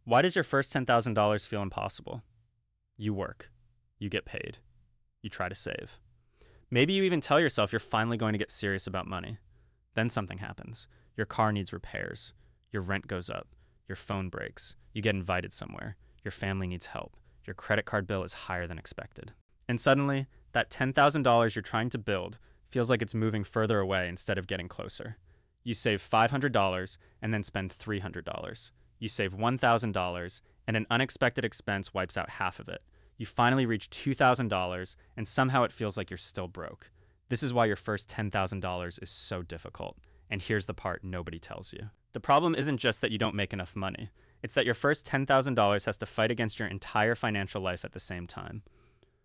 Why does your first $10,000 feel impossible? You work. You get paid. You try to save. Maybe you even tell yourself you're finally going to get serious about money. Then something happens. Your car needs repairs. Your rent goes up. Your phone breaks. You get invited somewhere. Your family needs help. Your credit card bill is higher than expected. And suddenly, that $10,000 you're trying to build feels like it's moving further away instead of getting closer. You save $500 and then spend $300. You save $1,000 and an unexpected expense wipes out half of it. You finally reach $2,000 and somehow it feels like you're still broke. This is why your first $10,000 is so difficult. And here's the part nobody tells you. The problem isn't just that you don't make enough money. It's that your first $10,000 has to fight against your entire financial life at the same time.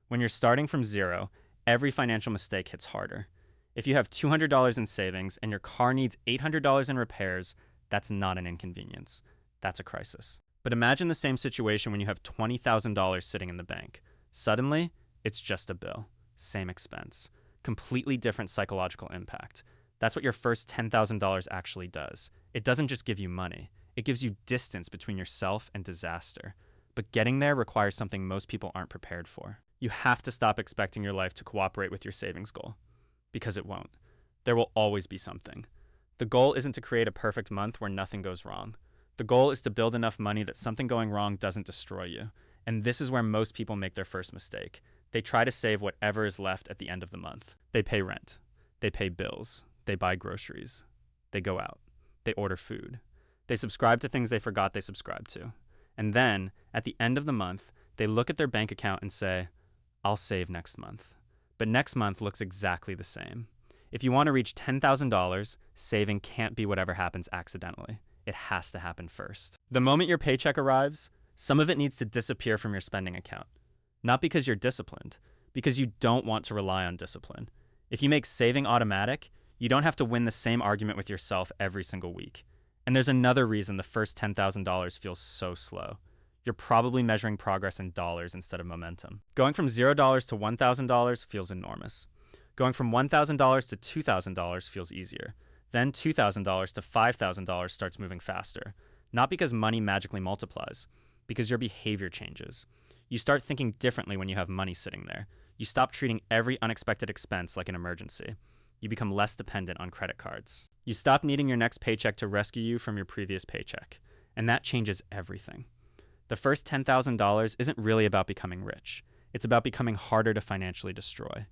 When you're starting from zero, every financial mistake hits harder. If you have $200 in savings and your car needs $800 in repairs, that's not an inconvenience. That's a crisis. But imagine the same situation when you have $20,000 sitting in the bank. Suddenly, it's just a bill. Same expense. Completely different psychological impact. That's what your first $10,000 actually does. It doesn't just give you money. It gives you distance between yourself and disaster. But getting there requires something most people aren't prepared for. You have to stop expecting your life to cooperate with your savings goal. Because it won't. There will always be something. The goal isn't to create a perfect month where nothing goes wrong. The goal is to build enough money that something going wrong doesn't destroy you. And this is where most people make their first mistake. They try to save whatever is left at the end of the month. They pay rent. They pay bills. They buy groceries. They go out. They order food. They subscribe to things they forgot they subscribed to. And then, at the end of the month, they look at their bank account and say, I'll save next month. But next month looks exactly the same. If you want to reach $10,000, saving can't be whatever happens accidentally. It has to happen first. The moment your paycheck arrives, some of it needs to disappear from your spending account. Not because you're disciplined, because you don't want to rely on discipline. If you make saving automatic, you don't have to win the same argument with yourself every single week. And there's another reason the first $10,000 feels so slow. You're probably measuring progress in dollars instead of momentum. Going from $0 to $1,000 feels enormous. Going from $1,000 to $2,000 feels easier. Then $2,000 to $5,000 starts moving faster. Not because money magically multiplies, because your behavior changes. You start thinking differently when you have money sitting there. You stop treating every unexpected expense like an emergency. You become less dependent on credit cards. You stop needing your next paycheck to rescue you from your previous paycheck. And that changes everything. The first $10,000 isn't really about becoming rich. It's about becoming harder to financially destroy.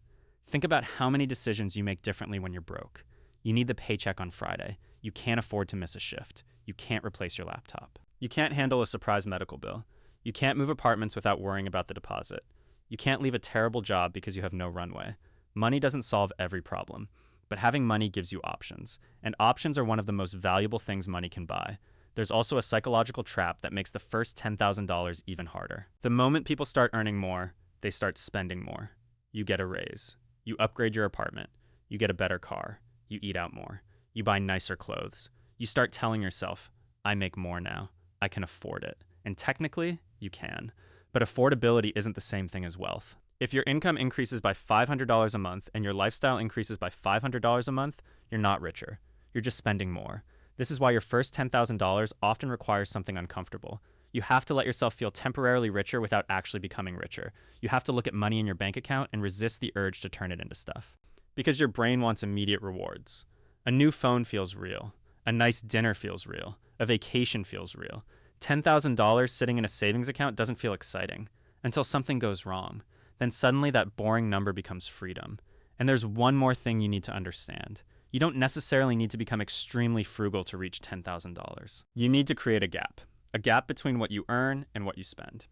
Think about how many decisions you make differently when you're broke. You need the paycheck on Friday. You can't afford to miss a shift. You can't replace your laptop. You can't handle a surprise medical bill. You can't move apartments without worrying about the deposit. You can't leave a terrible job because you have no runway. Money doesn't solve every problem, but having money gives you options. And options are one of the most valuable things money can buy. There's also a psychological trap that makes the first $10,000 even harder. The moment people start earning more, they start spending more. You get a raise. You upgrade your apartment. You get a better car. You eat out more. You buy nicer clothes. You start telling yourself, I make more now. I can afford it. And technically, you can. But affordability isn't the same thing as wealth. If your income increases by $500 a month and your lifestyle increases by $500 a month, you're not richer. You're just spending more. This is why your first $10,000 often requires something uncomfortable. You have to let yourself feel temporarily richer without actually becoming richer. You have to look at money in your bank account and resist the urge to turn it into stuff. Because your brain wants immediate rewards. A new phone feels real. A nice dinner feels real. A vacation feels real. $10,000 sitting in a savings account doesn't feel exciting until something goes wrong. Then suddenly that boring number becomes freedom. And there's one more thing you need to understand. You don't necessarily need to become extremely frugal to reach $10,000. You need to create a gap between what you earn and what you spend.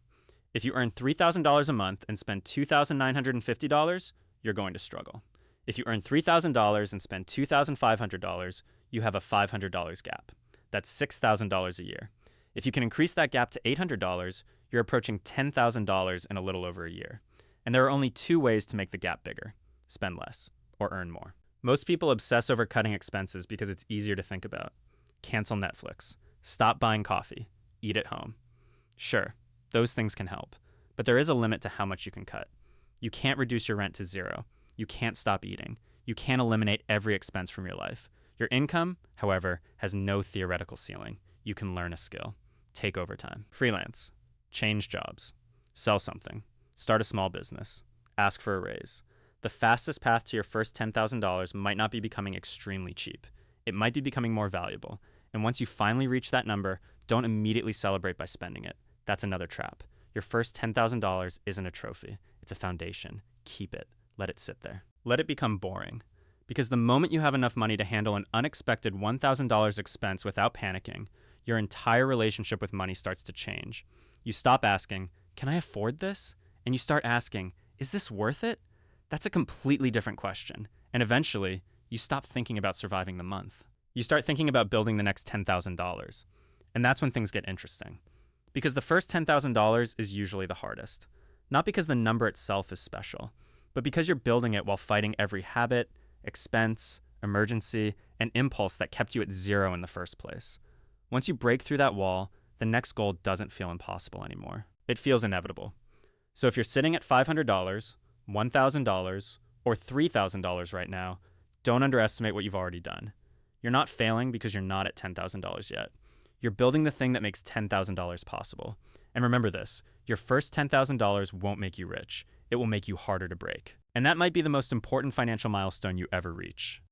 If you earn $3,000 a month and spend $2,950, you're going to struggle. If you earn $3,000 and spend $2,500, you have a $500 gap. That's $6,000 a year. If you can increase that gap to $800, you're approaching $10,000 in a little over a year. And there are only two ways to make the gap bigger: spend less or earn more. Most people obsess over cutting expenses because it's easier to think about. Cancel Netflix. Stop buying coffee. Eat at home. Sure, those things can help, but there is a limit to how much you can cut. You can't reduce your rent to zero. You can't stop eating. You can't eliminate every expense from your life. Your income, however, has no theoretical ceiling. You can learn a skill. take overtime. Freelance. Change jobs. Sell something. Start a small business. Ask for a raise. The fastest path to your first $10,000 might not be becoming extremely cheap. It might be becoming more valuable. And once you finally reach that number, don't immediately celebrate by spending it. That's another trap. Your first $10,000 isn't a trophy. It's a foundation. Keep it. Let it sit there. Let it become boring. Because the moment you have enough money to handle an unexpected $1,000 expense without panicking, your entire relationship with money starts to change. You stop asking, can I afford this? And you start asking, is this worth it? That's a completely different question. And eventually, you stop thinking about surviving the month. You start thinking about building the next $10,000. And that's when things get interesting. Because the first $10,000 is usually the hardest. Not because the number itself is special, but because you're building it while fighting every habit, expense, emergency, and impulse that kept you at zero in the first place. Once you break through that wall, the next goal doesn't feel impossible anymore. It feels inevitable. So if you're sitting at $500, $1,000, or $3,000 right now, don't underestimate what you've already done. You're not failing because you're not at $10,000 yet. You're building the thing that makes $10,000 possible. And remember this, your first $10,000 won't make you rich. It will make you harder to break. And that might be the most important financial milestone you ever reach.